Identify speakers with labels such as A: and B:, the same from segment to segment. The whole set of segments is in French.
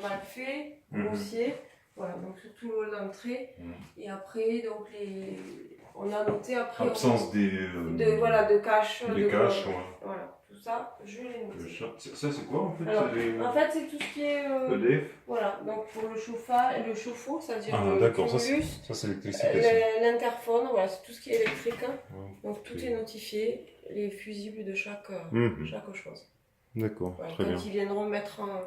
A: mal fait, grossier. Voilà, donc surtout l'entrée. Et après, donc on a noté après.
B: Absence
A: de cache.
B: Des caches, ouais.
A: Voilà, tout ça, je l'ai noté.
B: Ça, c'est quoi en fait?
A: Alors, en fait, c'est tout ce qui est.
B: EDF.
A: Voilà, donc pour le chauffage, le chauffe-eau, c'est-à-dire
B: le
A: cumulus,
B: ça c'est l'électricité.
A: l'interphone, voilà, c'est tout ce qui est électrique. Hein. Donc tout
B: Ok.
A: est notifié, les fusibles de chaque chose.
B: D'accord,
A: Voilà,
B: très bien.
A: quand ils viendront mettre un.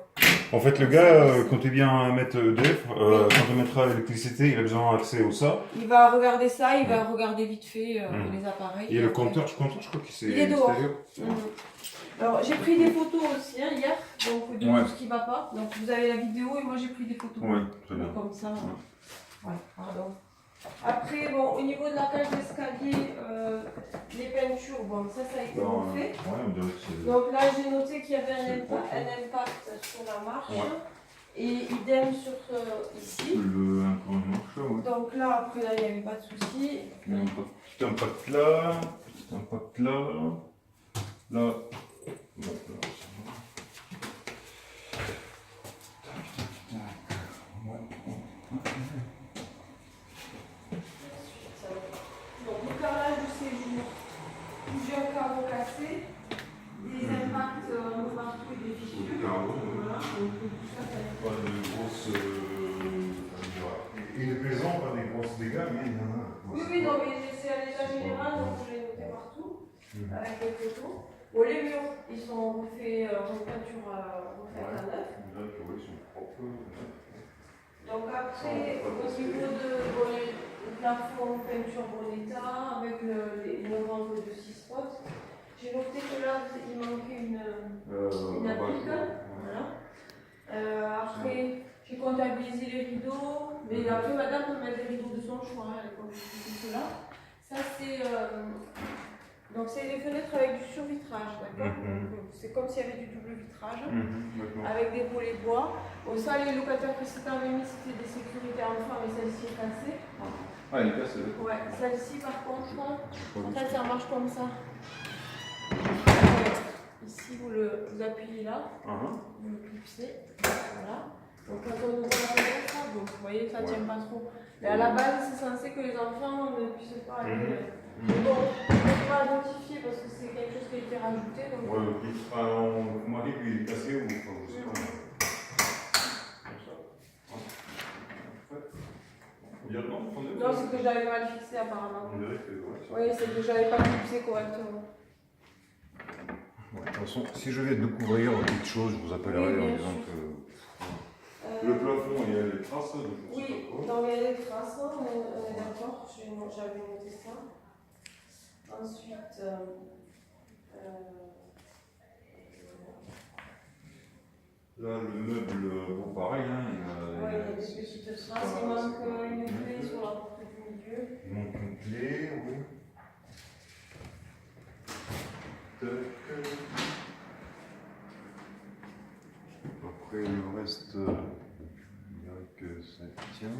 B: En fait, le gars, quand il vient mettre EDF, quand il mettra l'électricité, il a besoin d'accès au ça.
A: Il va regarder ça, il va regarder vite fait les appareils.
B: Et le compteur, je crois qu'il s'est
A: il est dehors.
B: extérieur.
A: Alors j'ai pris des photos aussi hein, hier, donc de tout ce qui va pas. Donc vous avez la vidéo et moi j'ai pris des photos.
B: Oui, très bien.
A: Donc, comme ça. Voilà, pardon. Après, bon, au niveau de la cage d'escalier, les peintures, bon, ça a été refait.
B: On dirait que c'est...
A: Donc là, j'ai noté qu'il y avait un impact sur la marche. Et idem sur ici.
B: Encore une marche, oui.
A: Donc là, après, là, il n'y avait pas de souci.
B: Petit impact là, petit impact là, là.
A: Donc le carrelage du séjour, plusieurs carreaux cassés, des impacts un peu partout et des fissures. Voilà, donc tout ça, ça a été...
B: Pas de grosses... il est plaisant, pas des grosses dégâts, mais il y en a...
A: Oui, non, mais c'est à l'état général, donc je l'ai noté partout, avec les photos. Bon, les murs, ils sont refaits en peinture refaite à neuf.
B: Ils sont propres.
A: Donc après, au niveau du plafond, peinture bon état, avec une rampe de 6 spots, j'ai noté que là, il manquait une applique. Voilà. Après, j'ai comptabilisé les rideaux, mais après, madame peut mettre des rideaux de son choix, elle est comme cela. Ça, c'est... donc c'est des fenêtres avec du survitrage, d'accord. C'est comme s'il y avait du double vitrage, avec des volets bois. Bon, ça, les locataires précédents avaient mis, c'était des sécurités enfants, mais celle-ci est cassée.
B: Ah, elle est cassée.
A: Ouais, celle-ci par contre, en fait, ça marche comme ça. Ici, vous appuyez là, vous le clipsez, voilà. Donc quand on ouvre la fenêtre, donc vous voyez, ça ne tient pas trop. Mais à la base, c'est censé que les enfants ne puissent pas aller... Mais bon, on ne peut pas identifier parce que c'est quelque chose qui a été rajouté. Donc...
B: Mon mari, lui, il est cassé ou je sais pas.
A: Non, c'est que j'avais mal fixé apparemment.
B: On dirait que,
A: oui, c'est que j'avais pas fixé correctement.
B: De toute façon, si je vais découvrir quelque chose, je vous appellerai en disant que... Le plafond, il y a les traces de...
A: Oui, non, mais il y a des traces, on est d'accord, j'avais noté ça. Ensuite,
B: là, le meuble, bon, pareil,
A: il y a des petites traces, il manque une clé sur la porte du milieu.
B: Il manque une clé, oui. Après, le reste, je dirais que ça tient.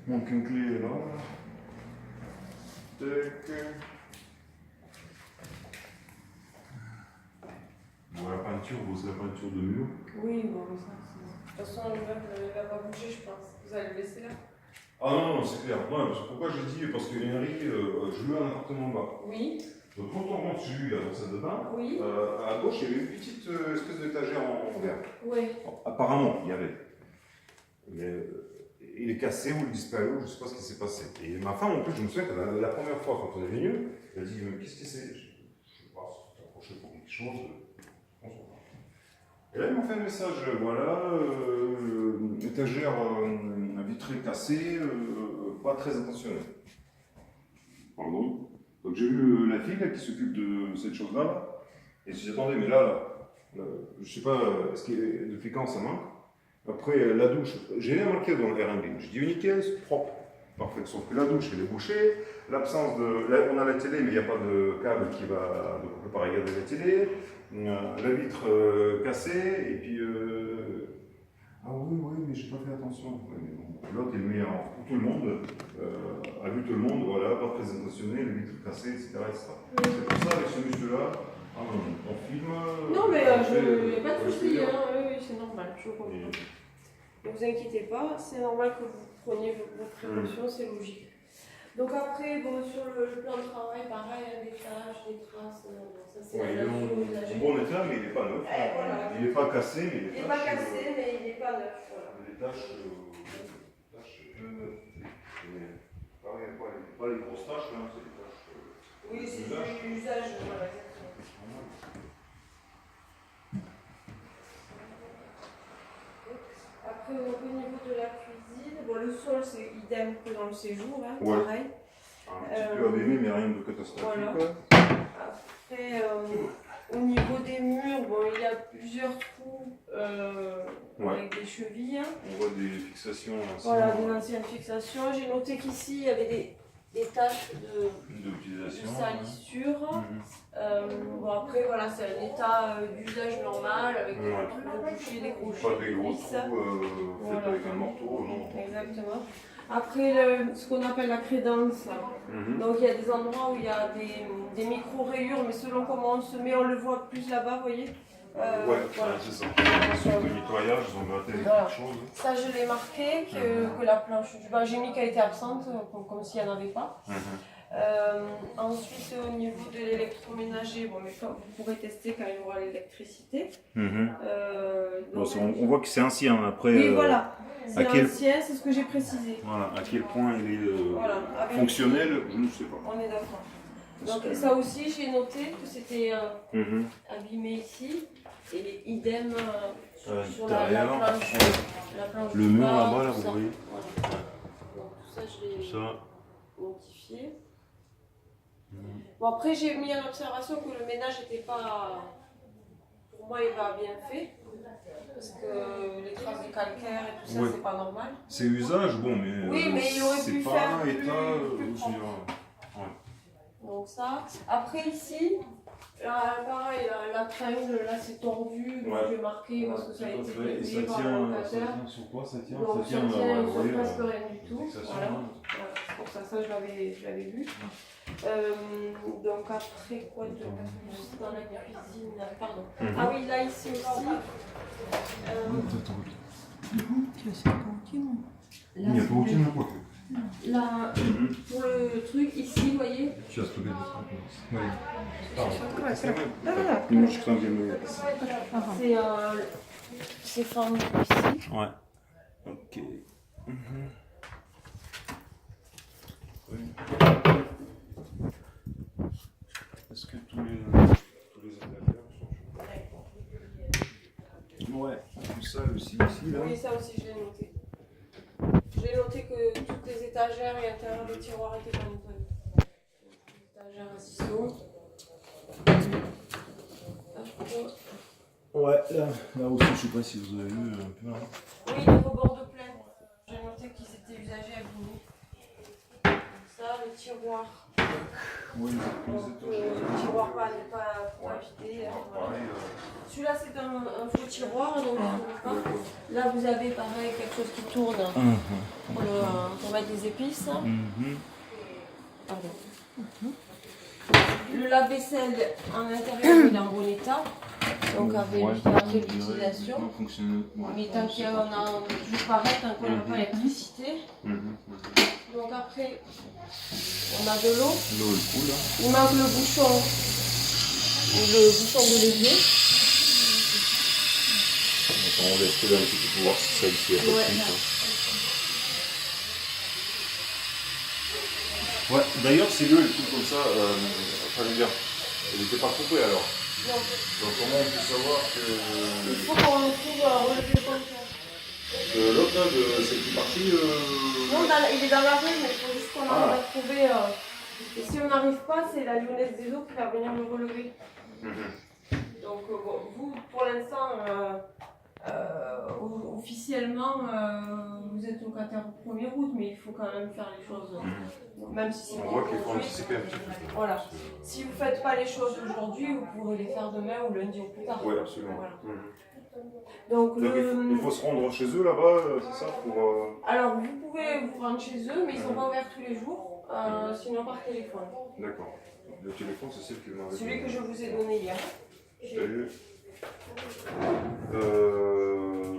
B: Il manque une clé là. Bon, la peinture, c'est la peinture de mur.
A: Oui, bon, ça, de toute façon, le meuble ne va pas bouger, je pense. Vous allez le laisser là?
B: Ah non, c'est clair. Non, pourquoi je dis? Parce que Henri, je loue un appartement bas.
A: Oui.
B: Donc quand on rentre chez lui, dans la salle de bain,
A: oui.
B: à gauche, il y avait une petite espèce d'étagère en verre.
A: Oui.
B: Bon, apparemment, il y avait. Il est cassé ou il disparaît, je ne sais pas ce qui s'est passé. Et ma femme, en plus, je me souviens que la première fois, quand on est venu, elle a dit, mais qu'est-ce que c'est? Je ne sais pas, c'est accroché pour quelque chose. Et là, ils m'ont fait un message, voilà, étagère vitrée cassée, pas très intentionnelle. Pardon. Donc j'ai vu la fille là, qui s'occupe de cette chose-là, et je me suis dit, attendez, mais là, je ne sais pas depuis quand ça manque. Après, la douche, j'ai rien marqué dans le Airbnb. J'ai dit, nickel, c'est propre. Parfait. Sauf que la douche, elle est bouchée. L'absence de. Là, on a la télé, mais il n'y a pas de câble qui va. Donc, on ne peut pas regarder la télé. La vitre cassée. Et puis. Ah oui, mais j'ai pas fait attention. Ouais, mais bon, l'autre, il met en. Tout le monde a vu tout le monde, voilà, pas très intentionné, les vitres cassées, etc. C'est pour ça, avec ce monsieur-là, on filme.
A: Non, mais il n'y a pas de souci. c'est normal, je comprends. Ne vous inquiétez pas, c'est normal que vous preniez vos précautions, c'est logique. Donc après, bon, sur le plan de travail, pareil, il y a des taches, des traces, ça c'est
B: Ouais, il est
A: la nature
B: en
A: usagée.
B: bon état, mais il n'est pas neuf.
A: Voilà.
B: Il n'est pas cassé, mais
A: Il n'est pas cassé, mais il n'est pas neuf. Voilà.
B: Les taches, pareil, pas les grosses taches, hein, c'est des taches.
A: Oui, c'est du usage, voilà, exactement. Après, au niveau de la cuisine, bon, le sol c'est idem que dans le séjour, hein,
B: Ouais.
A: pareil.
B: Un petit peu abîmé, mais rien de catastrophique.
A: Voilà. Après, au niveau des murs, bon, il y a plusieurs trous avec des chevilles.
B: On voit des fixations anciennes.
A: Voilà, des anciennes fixations. J'ai noté qu'ici, il y avait des taches de salissure. Bon, après, voilà, c'est un état d'usage normal avec des bouchées, des crochets.
B: Pas des gros trous faits avec un morceau, non.
A: Exactement. Après, ce qu'on appelle la crédence. Donc, il y a des endroits où il y a des micro-rayures, mais selon comment on se met, on le voit plus là-bas, vous voyez.
B: Voilà, c'est ça. Sur le nettoyage, ils ont gratté quelque chose.
A: Ça, je l'ai marqué, que la planche du bas, j'ai mis qu'elle était absente, comme s'il n'y en avait pas. Ensuite, au niveau de l'électroménager, bon, mais ça, vous pourrez tester quand il y aura l'électricité.
B: On voit que c'est ancien. Après,
A: oui, voilà. C'est ancien, c'est ce que j'ai précisé.
B: Voilà, à quel point il est fonctionnel, je ne sais pas.
A: On est d'accord. Donc ça aussi, j'ai noté que c'était abîmé ici. Et idem sur la planche
B: le
A: du
B: mur
A: bas,
B: là-bas, là,
A: tout
B: vous
A: ça.
B: voyez.
A: Voilà. Donc tout ça, je l'ai notifié. Bon, après, j'ai mis en observation que le ménage n'était pas, pour moi, il va bien fait. Parce que les traces de calcaire et tout ça, c'est pas normal.
B: C'est usage, bon, mais.
A: Oui, mais il aurait pu faire
B: plus
A: plus propre. Donc ça. Après ici, là, pareil, la tringle, là c'est tordu, donc j'ai marqué parce que ça a été payé par le locataire.
B: Ça tient sur quoi? Ça tient
A: Donc ça tient sur presque rien du tout.
B: Voilà.
A: C'est pour ça, je l'avais vu. Donc après quoi de plus dans la cuisine, pardon. Ah oui, là ici aussi.
C: Tu as ça pour ultime.
B: Il n'y a pas aucune quoi.
A: Là, pour le truc ici, vous voyez.
B: Tu as stocké des trucs. Oui.
A: C'est fendu ici.
B: Ouais. Ok. Est-ce que tous les étagères sont ouais, tout ça aussi ici là.
A: Oui, ça aussi je l'ai noté. J'ai noté que toutes les étagères et l'intérieur des tiroirs étaient pas nettoyés. Les étagères à ciseaux.
B: Ouais, là aussi, je sais pas si vous avez vu un peu. Hein.
A: Oui, les rebords de plaine. J'ai noté qu'ils étaient usagés, abîmés. Ça, le tiroir.
B: Oui,
A: le tiroir pas vidé. Celui-là, c'est un faux tiroir, donc là, vous avez pareil quelque chose qui tourne pour mettre des épices. Pardon. Le lave-vaisselle en intérieur, il est en bon état. Donc avec l'utilisation. Mais tant qu'on a toujours pareil, tant qu'on n'a pas l'électricité. Donc après, on a de l'eau.
B: L'eau elle coule.
A: Il manque le bouchon de l'évier.
B: On laisse couler un petit peu pour voir si ça ici a pas de fuite. Ouais, d'ailleurs si l'eau elle coule comme ça, enfin je veux dire, elle n'était pas coupée alors.
A: Non.
B: Donc comment on peut savoir que.
A: Il faut qu'on trouve relever le compteur.
B: L'autre là, celle qui est partie.
A: Non, il est dans la rue, mais il faut juste qu'on arrive à trouver. Et si on n'arrive pas, c'est la lyonnaise des eaux qui va venir le relever. Donc bon, vous, pour l'instant, officiellement, vous êtes locataire au 1er août, mais il faut quand même faire les choses. Même si c'est
B: on voit qu'il faut anticiper un petit peu.
A: Voilà. Si vous ne faites pas les choses aujourd'hui, vous pourrez les faire demain ou lundi ou plus tard.
B: Oui, absolument.
A: Voilà. Donc,
B: il faut se rendre chez eux là-bas, c'est ça pour,
A: Alors, vous pouvez vous rendre chez eux, mais ils ne sont pas ouverts tous les jours, sinon par téléphone.
B: D'accord. Le téléphone, c'est celle qui m'avait.
A: Celui que je vous ai donné hier.
B: Je l'ai eu.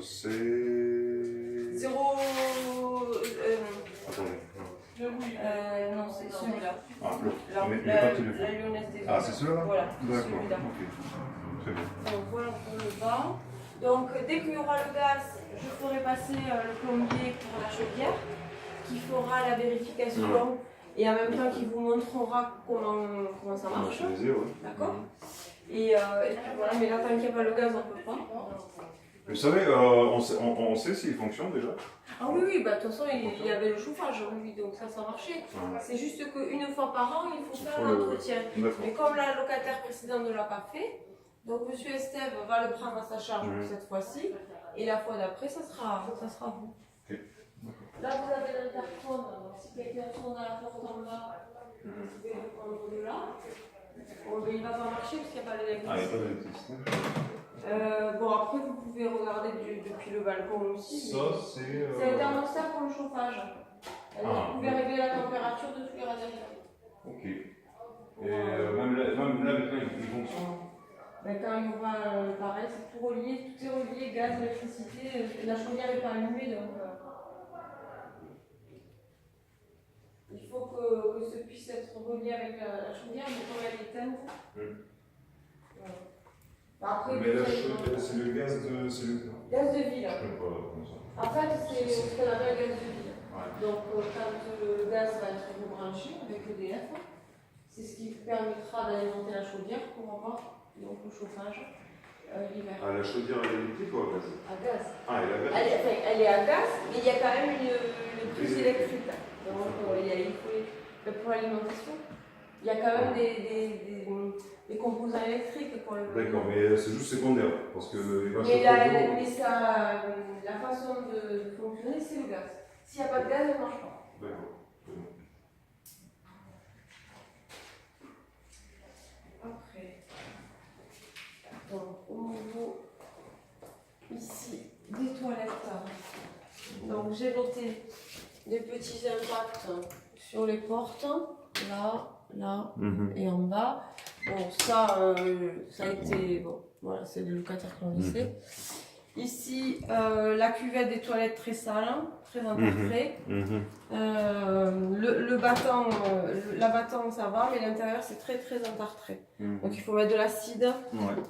B: c'est...
A: 0.
B: Attendez.
A: Non, c'est celui-là.
B: Ah, mais
A: La
B: pas téléphone.
A: la lyonnaise des eaux.
B: Ah, c'est celui-là?
A: Voilà,
B: D'accord.
A: celui-là.
B: Ok. Très bien.
A: Donc voilà pour le bas. Donc dès qu'il y aura le gaz, je ferai passer le plombier pour la chaudière qui fera la vérification et en même temps qui vous montrera comment ça marche. D'accord. Et puis voilà, mais là tant qu'il n'y a pas le gaz, on ne peut pas.
B: Vous savez, on sait s'il fonctionne déjà?
A: Ah oui, oui, bah, de toute façon il y avait le chauffage, oui, donc ça marchait. C'est juste qu'une fois par an, il faut faire l'entretien. Mais comme la locataire précédente ne l'a pas fait, donc M. Estève va le prendre à sa charge cette fois-ci, et la fois d'après, ça sera vous.
B: Okay.
A: Là, vous avez l'interphone, donc si quelqu'un sonne à la porte en bas, vous pouvez le prendre de là. Bon, ben, il ne va pas marcher parce qu'il n'y a pas d'électricité.
B: Ah, il n'y a pas d'électricité.
A: Bon, après, vous pouvez regarder depuis le balcon aussi.
B: Ça, c'est...
A: C'est un thermostat pour le chauffage. Vous pouvez régler la température de tous les radiateurs.
B: Ok. Et même là, maintenant, il fonctionne?
A: Ben, quand il y aura pareil, c'est tout relié, tout est relié, gaz, électricité. La chaudière n'est pas allumée, donc il faut que ce puisse être relié avec la chaudière, mais comme elle est éteinte. Voilà. Après,
B: mais la chaudière, c'est le gaz de... C'est le...
A: Gaz de ville.
B: Voilà,
A: En fait, c'est ce qu'on appelle gaz de ville. Donc, quand le gaz va être rebranché avec EDF, c'est ce qui permettra d'alimenter la chaudière pour avoir donc, le chauffage l'hiver.
B: Ah, la chaudière elle est électrique ou à gaz?
A: À gaz.
B: Ah, elle est à gaz.
A: Elle est à gaz, mais il y a quand même une prise électrique. Donc, il faut pour l'alimentation. Il y a quand même des composants électriques pour le.
B: D'accord, mais c'est juste secondaire parce que il va
A: mais
B: chauffer
A: la façon de fonctionner, c'est le gaz. S'il n'y a pas de gaz, elle ne marche pas.
B: D'accord.
A: Après, donc au niveau ici des toilettes, donc j'ai noté des petits impacts sur les portes, là et en bas. Bon, ça a été, bon, voilà, c'est le locataire qui l'a laissé. Ici, la cuvette des toilettes très sale, très entartrée. Le battant, la battant ça va, mais l'intérieur c'est très entartré. Donc il faut mettre de l'acide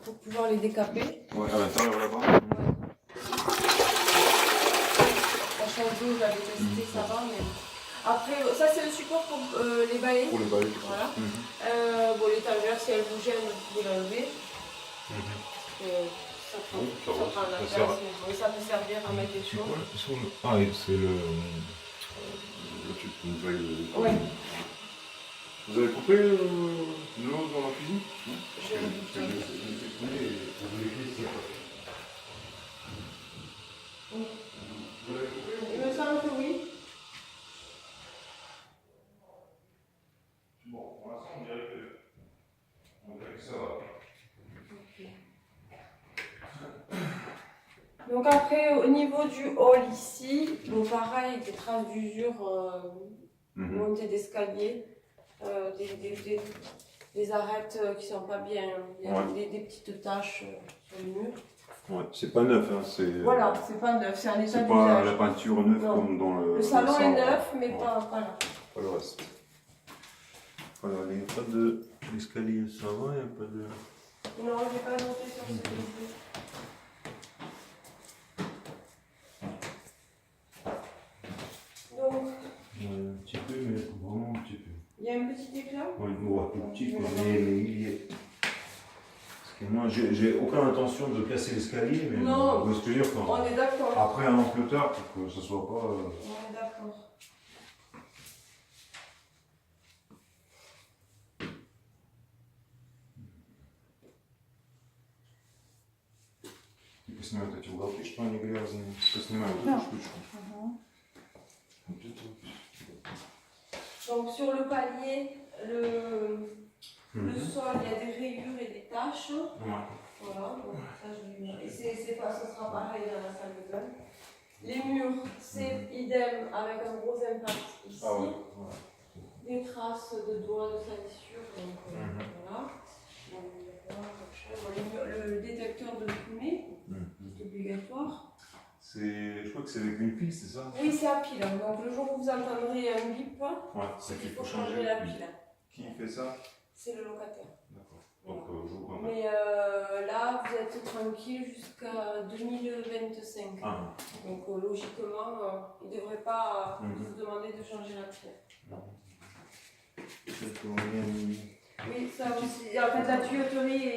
A: pour pouvoir les décaper.
B: Ouais, à l'intérieur là-bas.
A: La chanteuse, je l'avais testé, ça va, mais. Après, ça c'est le support pour les balais.
B: Pour les balais.
A: Voilà. Bon, l'étagère, si elle vous gêne, vous pouvez l'enlever. Ça prend la place, mais ça peut servir à mettre des choses.
B: Ah, c'est le tube que vous avez.
A: Ouais.
B: Vous avez coupé l'eau dans la cuisine?
A: Je vais le Il me semble que oui.
B: Bon, pour l'instant, on dirait que ça va.
A: Donc après, au niveau du hall ici, bon pareil, des traces d'usure, montée d'escalier, des arêtes qui sont pas bien, il y a des petites taches sur le mur.
B: Ouais, c'est pas neuf, hein, c'est...
A: Voilà, c'est pas neuf, c'est un état
B: c'est
A: d'usage.
B: pas la peinture neuve comme dans le...
A: Le salon est neuf, mais pas là.
B: Pas le reste. Voilà, il n'y a pas d'escalier, ça va, il n'y a pas de...
A: Non, j'ai pas noté sur ce dossier. Donc...
B: un petit peu, mais vraiment un petit peu.
A: Il y a un petit éclat?
B: Oui, un petit peu, mais il est... Parce que moi, j'ai aucune intention de casser l'escalier, mais
A: non,
B: vous voyez ce que je veux dire quand...
A: On est d'accord.
B: Après un an plus tard, pour que ce soit pas...
A: On est d'accord.
B: Поснимают эти уголки, что они грязные. Поснимают
C: Да.
B: эту штучку. Вот это вот.
A: Donc sur le palier, le sol, il y a des rayures et des taches. Voilà, donc ça je vais... Et ça sera pareil dans la salle de bain. Les murs, c'est idem avec un gros impact ici.
B: Ah ouais.
A: Des traces de doigts de salissure, donc voilà. Donc, le détecteur de fumée, c'est obligatoire.
B: Je crois que c'est avec une pile, c'est ça?
A: Oui, c'est à pile. Donc le jour où vous entendrez un bip,
B: Ouais,
A: c'est qu'il faut changer la pile.
B: Qui fait ça?
A: C'est le locataire.
B: D'accord. Donc je vous comprends.
A: Mais là, vous êtes tranquille jusqu'à 2025.
B: Ah.
A: Donc logiquement, il ne devrait pas vous demander de changer la pile. Oui, ça aussi. En fait, la tuyauterie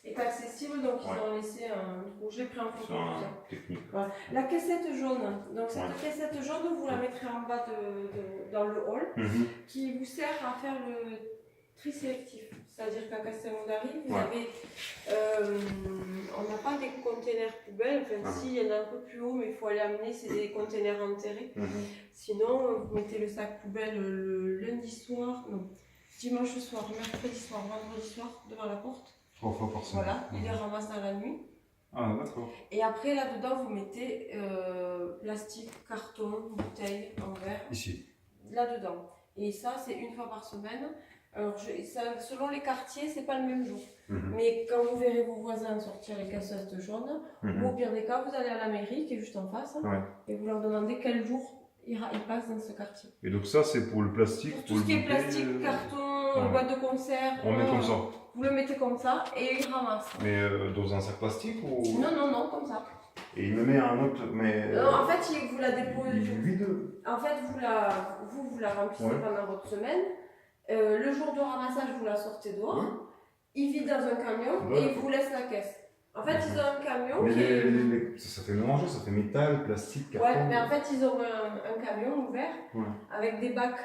A: est accessible, donc ils ont laissé un trou. Je l'ai pris en photo.
B: Technique.
A: Voilà. La caissette jaune. Donc cette caissette jaune, vous la mettrez en bas dans le hall, qui vous sert à faire le tri sélectif. C'est-à-dire qu'à Castelnaudary, vous avez, on n'a pas des containers poubelles. Enfin, si, il y en a un peu plus haut, mais il faut aller amener, c'est des containers enterrés. Sinon, vous mettez le sac poubelle le lundi soir, non, dimanche soir, mercredi soir, vendredi soir, devant la porte.
B: 3 fois par semaine.
A: Voilà, il les ramasse dans la nuit.
B: Ah, d'accord.
A: Et après, là-dedans, vous mettez plastique, carton, bouteille, en verre.
B: Ici.
A: Là-dedans. Et ça, c'est une fois par semaine. Alors, selon les quartiers, c'est pas le même jour. Mais quand vous verrez vos voisins sortir les cassettes jaunes, ou au pire des cas, vous allez à la mairie qui est juste en face et vous leur demandez quel jour ils passent dans ce quartier.
B: Et donc ça, c'est pour le plastique?
A: Pour tout ce qui est plastique, carton, boîte de conserve,
B: on met comme ça.
A: Vous le mettez comme ça et ils ramassent.
B: Mais dans un sac plastique ou?
A: Non, comme ça.
B: Et il me met un autre, mais...
A: en fait, vous la déposez...
B: Vide.
A: En fait, vous la remplissez pendant votre semaine. Le jour de ramassage, vous la sortez dehors. Ils vident dans un camion et ils vous laissent la caisse. En fait, ils ont un camion
B: mais ça fait mélanger, ça fait métal, plastique, carton.
A: Ouais, mais en fait, ils ont un camion ouvert avec des bacs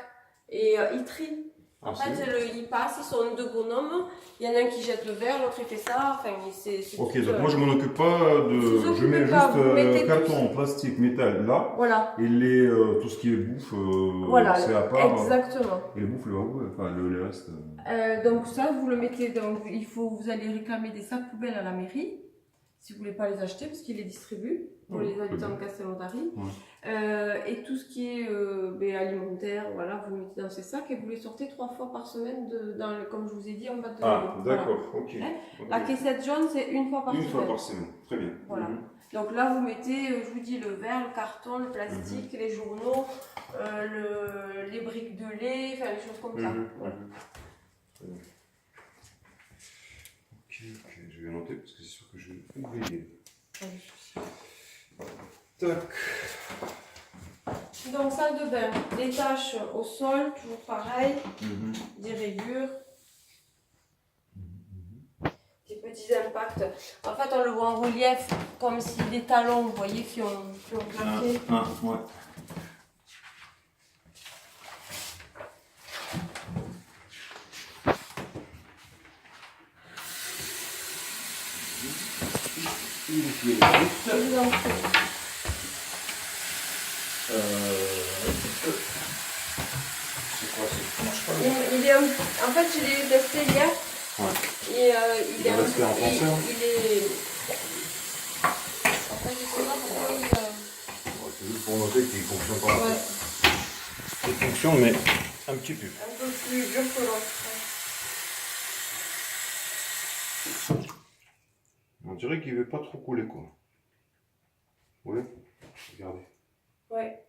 A: et ils trient. En fait, ils passent, ils sont deux bonhommes. Il y en a un qui jette le verre, l'autre il fait ça. Enfin, c'est
B: ok, donc moi je m'en occupe pas de. Je mets juste carton, plastique, métal là.
A: Voilà.
B: Et tout ce qui est bouffe, c'est à part.
A: Exactement.
B: Et le bouffe, le va où? Enfin, le reste.
A: Donc ça, vous le mettez. Donc vous allez réclamer des sacs poubelles à la mairie. Si vous voulez pas les acheter, parce qu'ils les distribuent pour les habitants de Castelnaudary. Et tout ce qui est alimentaire, voilà, vous le mettez dans ces sacs et vous les sortez 3 fois par semaine, comme je vous ai dit, en bas de
B: d'accord, ok.
A: La caissette jaune, c'est une fois par semaine.
B: Une fois par semaine, très bien.
A: Voilà. Donc là, vous mettez, je vous dis, le verre, le carton, le plastique, les journaux, les briques de lait, enfin, les choses comme ça. Voilà. Ok,
B: je vais noter parce que c'est sûr que je vais oublier. Tac.
A: Donc, salle de bain, des taches au sol, toujours pareil, des rayures, des petits impacts. En fait, on le voit en relief comme si des talons, vous voyez, qui ont claqué.
B: C'est quoi, ça marche pas?
A: En fait, je l'ai testé hier. Et il est
B: resté en français.
A: En fait, je sais pas pourquoi
B: c'est juste pour noter qu'il fonctionne pas. Il fonctionne, mais un petit peu.
A: Un peu plus dur que l'autre.
B: On dirait qu'il ne veut pas trop couler, quoi. Oui, regardez.
A: Ouais,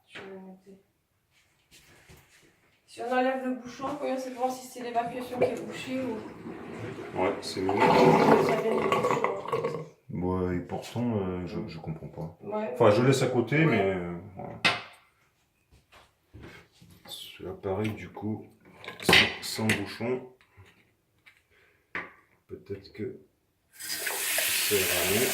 A: je vais le noter. Si on enlève le bouchon, voyons, c'est pour voir si c'est l'évacuation qui est bouchée ou...
B: Ouais, c'est mieux. Ouais, et pourtant, je comprends pas. Ouais. Enfin, je laisse à côté, mais... voilà. L'appareil, du coup, sans bouchon. Peut-être que... c'est ramené.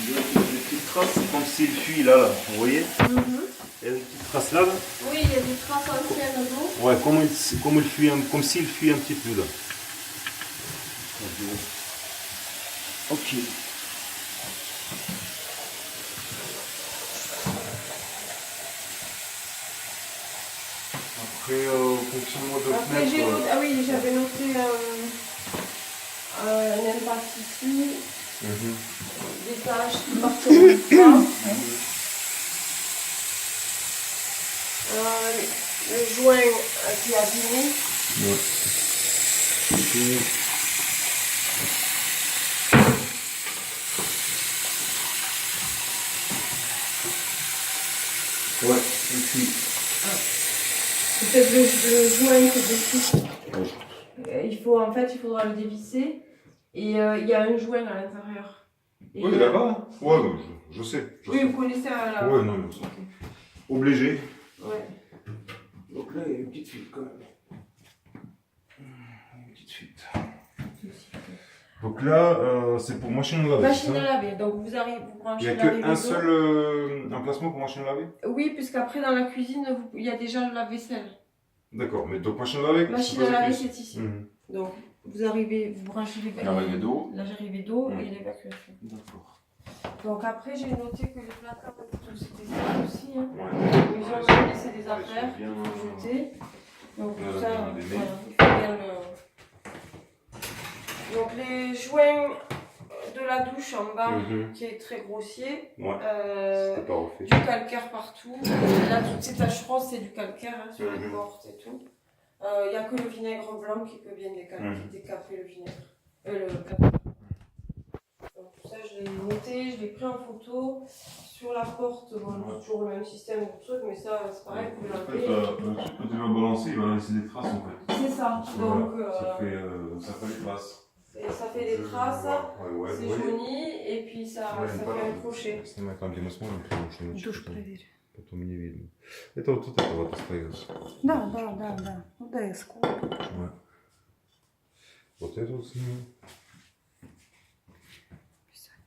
B: Des petites traces, comme s'il fuit là, vous voyez? Il y a des petites traces là.
A: Oui, il y a des traces anciennes d'eau.
B: Ouais, comme s'il fuit un petit peu là. Ok. Après, fonctionnement de fenêtre.
A: Ah oui, j'avais noté un impact ici. Des taches qui partent au pas. Le joint qui est abîmé.
B: Ouais, et puis.
A: C'est peut-être le joint qui est dessus. En fait, il faudra le dévisser. Et il y a un joint à l'intérieur. Et,
B: Oui, là-bas. Ouais, je sais.
A: Oui, vous connaissez là-bas.
B: Ouais, non, mais ça. Obligé.
A: Ouais.
B: Donc là, il y a une petite fuite quand même. Une petite fuite. Donc là, c'est pour machine à laver.
A: Machine à laver. Donc vous branchez
B: Il n'y a
A: la
B: qu'un seul emplacement pour machine à laver?
A: Oui, puisqu'après dans la cuisine, il y a déjà le lave-vaisselle.
B: D'accord, mais donc machine à laver?
A: Machine à laver, c'est ici.
B: Mmh.
A: Donc vous arrivez, vous branchez
B: L'arrivée d'eau.
A: L'arrivée d'eau
B: Mmh.
A: et l'évacuation.
B: D'accord.
A: Donc après, j'ai noté que les placards, c'était ça aussi. Hein.
B: Ouais.
A: Ils ont laissé des affaires,
B: bien
A: il faut jeter. Donc
B: bien
A: tout ça,
B: abîmé.
A: voilà, il faut bien le... Donc les joints de la douche en bas, qui est très grossier.
B: Ouais. C'était pas refait.
A: Du calcaire partout. Là, toutes ces taches roses, c'est du calcaire hein, sur les portes et tout. Il n'y a que le vinaigre blanc qui peut bien décaper le vinaigre. Le calcaire. Donc tout ça, je l'ai noté, je l'ai pris en photo. Sur la porte, bon, toujours le même système de truc, mais ça, c'est pareil, vous l'avez.
B: Quand tu vas balancer, il va laisser des traces en fait.
A: C'est ça. Donc,
B: ça fait des traces.
A: Ça fait des traces,
B: Ouais,
A: c'est jauni, et puis ça fait un crochet.
B: Снимай там, где мы смотрим, потому что иначе
C: Душ проверь.
B: потом не видно. Это вот тут это вот остается.
C: Да. Ну дай сколько.
B: Ouais. Вот это вот снимем.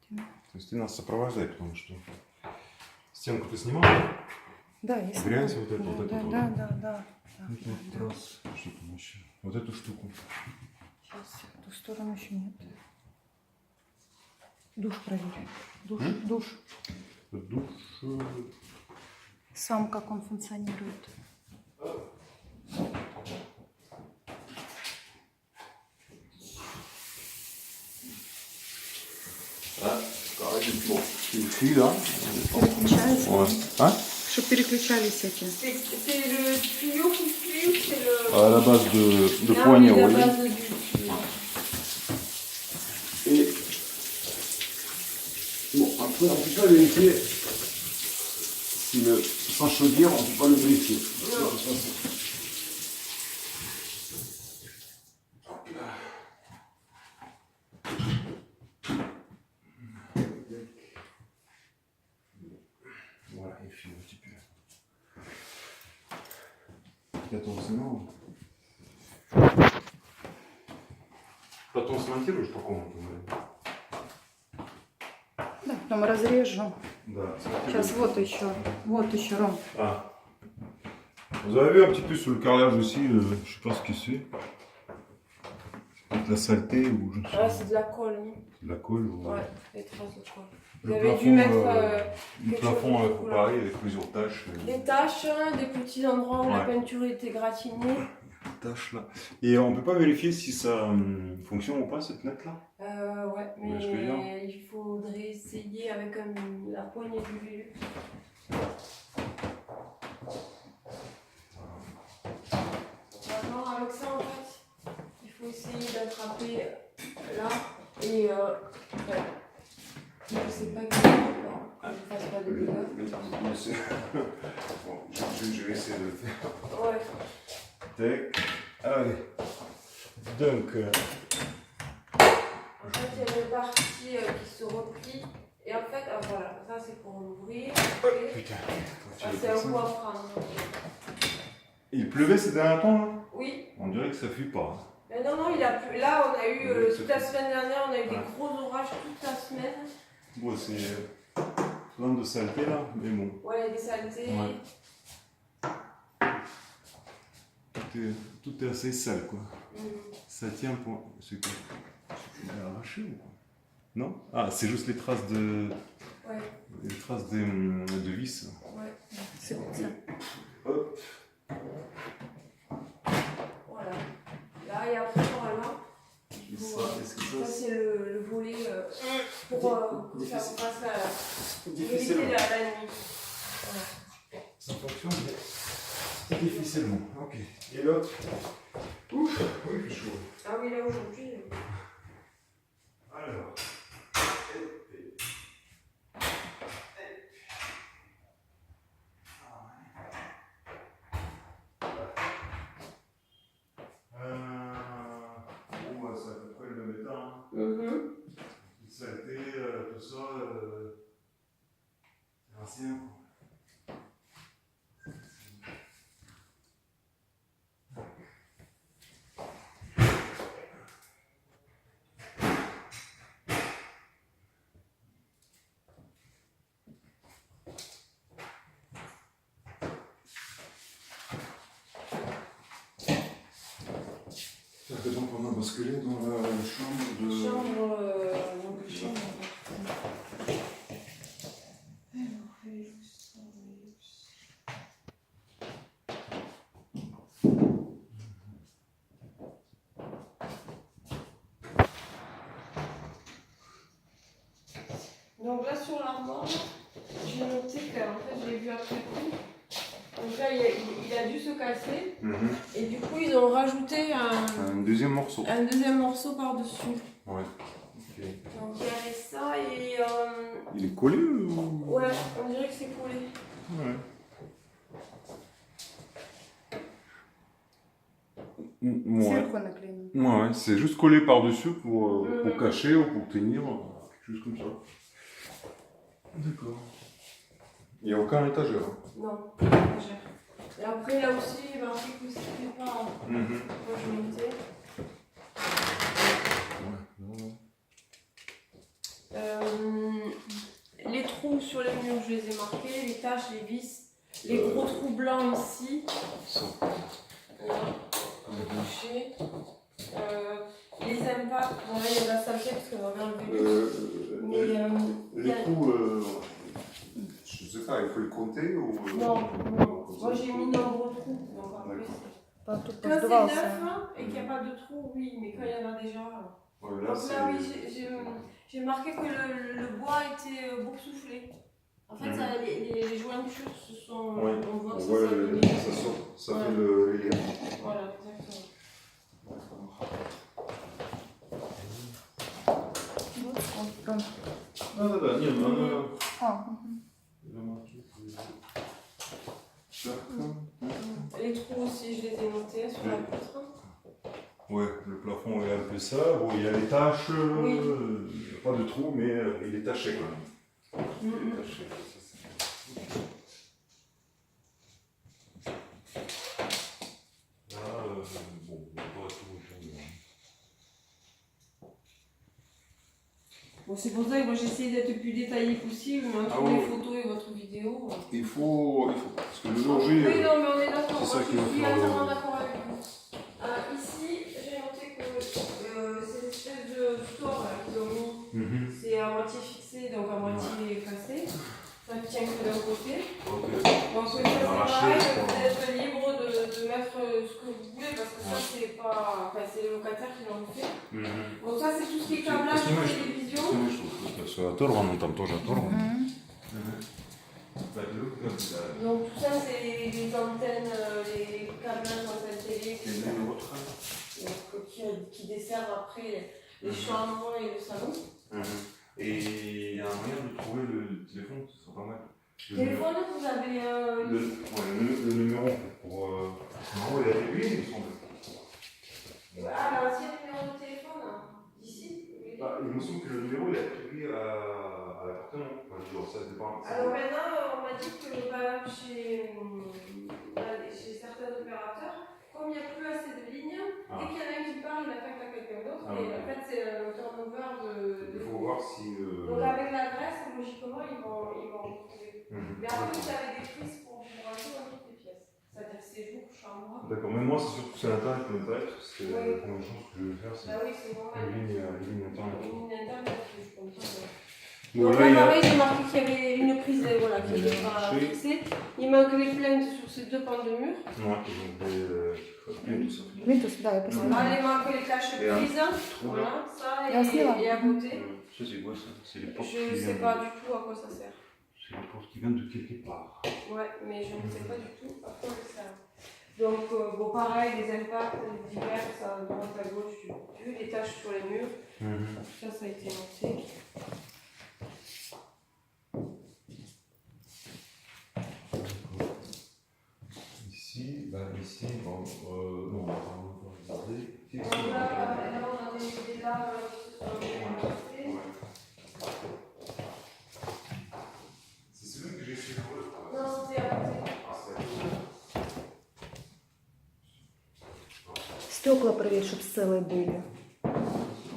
B: То есть ты нас сопровождай, потому что стенку ты снимал?
C: Да, есть.
B: Грязь вот эту, вот эту.
C: Да.
B: Раз. Что там еще? Вот эту штуку.
C: Сейчас, в ту сторону еще нет. Душ проверь. Душ.
B: Душ.
C: Сам как он функционирует.
B: Bon, c'est le fil là.
C: Переключается.
B: Ouais. Hein?
C: Чтобы переключались эти.
A: C'est le tuyau qui plie ou c'est le...
B: À la base de
A: Là,
B: poignée,
A: oui,
B: vous
A: la
B: voyez.
A: base du tuyau.
B: Et bon, après, on ne peut pas vérifier si le sans chaudière, on ne peut pas le vérifier.
A: Non.
B: De toute façon. Voilà, il file un petit peu. Attention. Потом смонтируешь по комнату?
C: Да, потом разрежу.
B: Да.
C: Сейчас вот еще, Ром.
B: Ah. Vous avez vu un petit peu sur le carrelage aussi, je sais pas ce que c'est. C'est peut-être la saleté ou je ne sais
A: Ah,
B: pas.
A: c'est de la colle, non?
B: De la colle ou...
A: Ouais, des traces de colle. Vous
B: Le
A: avez
B: plafond,
A: dû mettre
B: le
A: quelque
B: plafond
A: chose de couleur.
B: pareil avec plusieurs taches.
A: Des taches, des petits endroits où la
B: Ouais.
A: peinture était gratinée.
B: Taches là. Et on peut pas vérifier si ça fonctionne ou pas cette fenêtre là?
A: Ouais,
B: Ouais, je peux dire.
A: mais il faudrait essayer avec la poignée du Velux. Maintenant, avec ça, en fait, il faut essayer d'attraper là et ouais. Je sais pas exactement, que je fasse pas de dégâts.
B: Bon, je vais essayer de le faire.
A: Ouais.
B: Tac. Allez. Donc.
A: En fait, il y a une partie qui se replie. Et en fait, ah, voilà, ça c'est pour l'ouvrir.
B: Putain.
A: Ça, c'est un coup à prendre.
B: Il pleuvait ces derniers temps là?
A: Oui.
B: On dirait que ça fuit pas.
A: Mais non, il a plu. Là, on a eu,
B: Oui,
A: toute
B: ça
A: la
B: fait.
A: semaine dernière, on a eu des
B: Ouais.
A: gros orages toute la semaine.
B: Bon, c'est plein de saleté là, mais bon.
A: Ouais, il y a des saletés.
B: Ouais. Tout est assez sale quoi. Ça tient pour. C'est quoi? Tu l'as arraché ou quoi? Non? Ah, c'est juste les traces de.
A: Ouais,
B: Les traces de vis.
A: ouais.
C: C'est pour ça.
B: Hop.
A: Voilà. Là, et après, normalement,
B: Et ça, est-ce que
A: ça
B: ça
A: c'est le volet pour faire face à
B: difficilement.
A: éviter la nuit. Voilà.
B: Ça fonctionne, mais difficilement. Ok. Et l'autre? Ouf, oui, il fait chaud.
A: Ah oui, oui, là aujourd'hui.
B: Alors. Bon, bah, c'est à peu près le même état. Hein. Ça a été tout ça, c'est ancien. Quoi. Donc on a basculé dans la chambre de...
A: Donc là sur l'armoire, j'ai noté qu'en fait j'ai vu après coup. Donc là il a dû se casser et du coup ils ont rajouté
B: un deuxième morceau.
A: Un deuxième morceau par-dessus.
B: Ouais. Okay.
A: Donc il y avait ça et...
B: Il est collé ou...
A: Ouais, on dirait que c'est collé.
B: Ouais.
C: Сверху наклеено.
B: Ouais, c'est juste collé par-dessus pour cacher ou pour tenir, quelque chose comme ça. D'accord. Il n'y a aucun étagère. Hein.
A: Non, pas étagère. Et après là aussi, il va marqué que c'était pas en majorité. Les trous sur les murs, je les ai marqués, les taches, les vis, les gros trous blancs ici. Là, touché. Les impacts, bon là il y a de la saleté parce qu'on avait enlevé
B: les trous, je sais pas, il faut les compter ou...
A: Non, moi j'ai mis un gros trou. Donc après,
C: Там тут
A: quand c'est
C: раздувался.
A: neuf hein, et qu'il n'y a pas de trou, oui, mais quand il y en a déjà...
B: Ouais,
A: Donc là, oui, j'ai marqué que le bois était boursouflé. En fait, ça, les jointures se sont...
B: Ouais.
A: On voit que
B: Ouais, ça
A: ouais.
B: fait le relief.
A: Voilà, exactement.
C: Ром.
B: Да, не, надо...
C: А,
A: Les trous aussi, je les ai notés sur la poutre.
B: Ouais, le plafond est un peu ça. Bon, il y a les taches, il n'y a pas de trou, mais il est taché quand même. Taché, ça, c'est... Là, bon, on va pas tout refaire.
A: Bon, c'est pour ça que moi j'essaie d'être le plus détaillé possible, mais entre les photos et votre vidéo.
B: Il faut, parce que le jour J,
A: oui, non, mais on est d'accord.
B: c'est ça qui
A: Je
B: va
A: suis
B: faire.
A: entièrement d'accord avec vous. Ici, j'ai noté que ces espèces de stores là, qu'ils ont mis, c'est à moitié fixé, donc à moitié cassé. Ça ne tient que d'un côté. Donc ça c'est pareil, vous êtes libre de mettre ce que vous voulez, parce que ça c'est pas. Enfin, c'est les locataires qui l'ont fait. Donc ça c'est tout ce qui est câblage, télévision.
B: Все оторвано, там тоже оторвано.
A: Donc tout ça c'est les antennes, les câblages antennes télé qui desservent après les chambres et le salon.
B: Et il y a un moyen de trouver le téléphone, ce serait pas mal.
A: Le téléphone, vous avez
B: le numéro pour... Non, il y a lui, il me semble.
A: Ah, l'ancien numéro de téléphone, d'ici.
B: Ah, il me semble que le numéro il est attribué à l'appartement. Enfin, ça dépend.
A: Alors maintenant, on m'a dit que par exemple, chez certains opérateurs, comme il n'y a plus assez de lignes, dès qu'il y en a un qui part, il affecte à quelqu'un d'autre. Et en fait, c'est un turnover de.
B: Il faut voir si.
A: Donc avec l'adresse, logiquement, ils vont retrouver. Mais après, vous avez des prises pour vous ranger dans toutes les pièces. C'est-à-dire séjour, chambre.
B: D'accord, mais moi, c'est surtout c'est l'internet qui m'intéresse, parce que la première chose que je vais faire, c'est
A: bah oui, c'est normal.
B: une ligne internet.
A: Une ligne internet, je comprends.
B: Bon,
A: donc
B: là,
A: là, pareil, j'ai marqué qu'il y avait une prise qui n'était pas fixée. Il manque les plaintes sur ces deux pans de mur.
B: Ouais, donc Windows.
C: Windows, да, я
A: Là,
C: посмотрела.
A: il manque les taches prises. Voilà, ça et à côté.
B: Ça, c'est quoi ça? C'est les portes
A: Je ne sais pas du tout à quoi ça sert.
B: C'est les portes qui viennent de quelque part.
A: Ouais, mais je ne sais pas du tout à quoi ça sert. Donc, bon, pareil, les impacts divers, à droite à gauche, tu taches sur les murs. Ça a été monté.
B: Ici, bon, non, on va pas regarder.
A: Là, on a des laves qui se sont ramassées.
B: C'est celui que j'ai fait.
A: Non, c'est à côté.
C: Стекла проверь, чтобы целые были.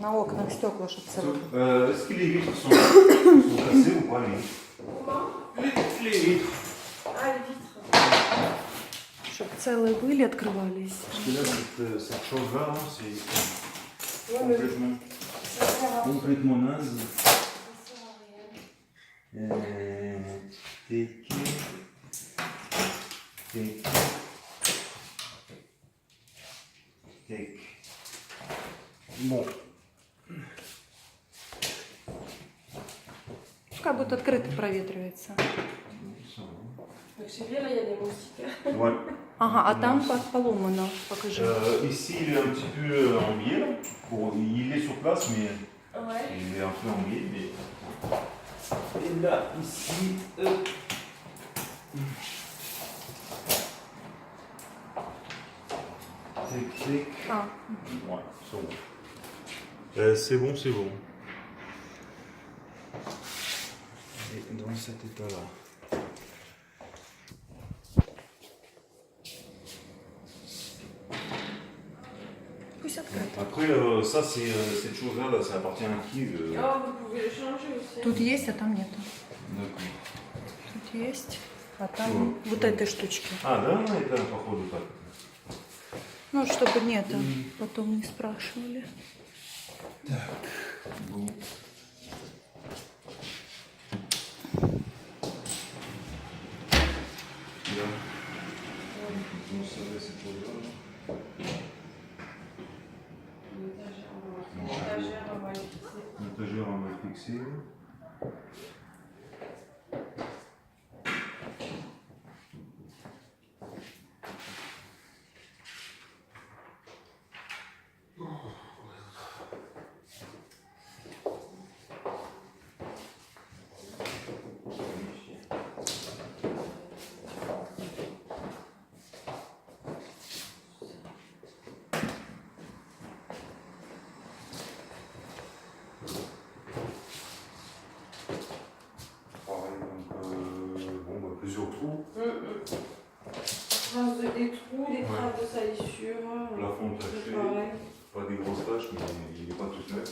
C: На окнах стекла, чтобы целые были.
B: Est-ce que les vitres sont cassées ou pas, les vitres?
A: Comment?
B: Les vitres.
A: Ah, les vitres.
C: Чтобы целые были, открывались.
B: Parce que là, cette chose-là, c'est
A: Ouais, mais
B: complètement,
A: ça sert à
B: complètement naze.
A: ça sert à rien.
B: Tic. Tic. Tic. Bon.
C: Как будто открыто проветривается.
A: Donc c'est bien, là, il y a des moustiquaires.
B: Ouais.
C: Ага, а там поломано. Покажи.
B: Ici, il est un petit peu embillé. Là. Il est sur place, mais
A: Ouais.
B: il est un peu embillé. Mais... Et là, ici. Tic, tic.
C: А,
B: Ouais, c'est bon. C'est bon, c'est bon. Et dans cet état-là.
C: пусть открыто.
B: Après, ça, c'est cette chose-là, là, ça appartient à qui
A: Oh, vous pouvez le changer aussi.
C: Тут есть, а там нет.
B: D'accord.
C: Тут есть, а там вот этой штучки.
B: А, да, это походу так.
C: Ну, чтобы нет, потом не спрашивали.
B: Bon. Là, on savait cette chose-là.
A: L'étagère, on va les fixer.
B: L'étagère, on va le fixer. Pareil, donc, bon, bah, plusieurs trous.
A: Traces des trous, des traces de salissure.
B: Plafond
A: C'est
B: taché.
A: pareil.
B: Pas des grosses taches, mais il n'est pas tout net.